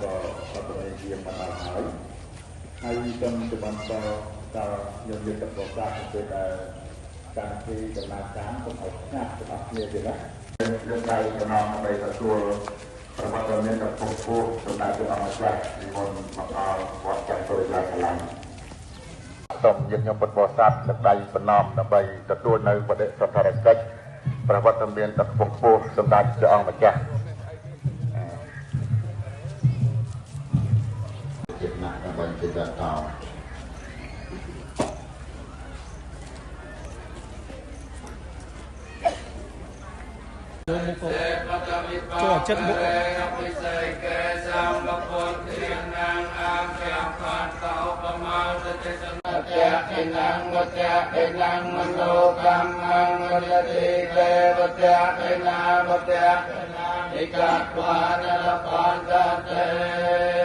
ក៏អត់មានជាបណ្ដាហើយហើយខ្ញុំជំរាបតយើងមានទឹកប្រសាទទៅតែការពីដំណើរការកុំឲ្យស្ងាត់របស់គ្នាទេណាយើងដៃតំណងដើម្បីទទួលប្រវត្តិមានតែពុះសម្រាប់ព្រះអង្គម្ចាស់និមន្តមកដល់វត្តចាស់ទៅដល់កន្លែងសូមយើងខ្ញុំពុទ្ធបរិស័ទលើកដៃប្រណម្យដើម្បីទទួលនៅបដិសណ្ឋារកិច្ចប្រវត្តិមានតែពុះសម្រាប់ព្រះអង្គម្ចាស់ជាណាស់ដើម្បីទៅដល់តចូលចិត្តមុខពិសេសកែសំបពុទ្ធធានាងអាមយ៉ាងខានតោប្រមាទទេសនតៈឯណាងវតៈឯណាងមនោកម្មងវលតិទេវតៈឯណាវតៈឯកាត្វានរបានតតេ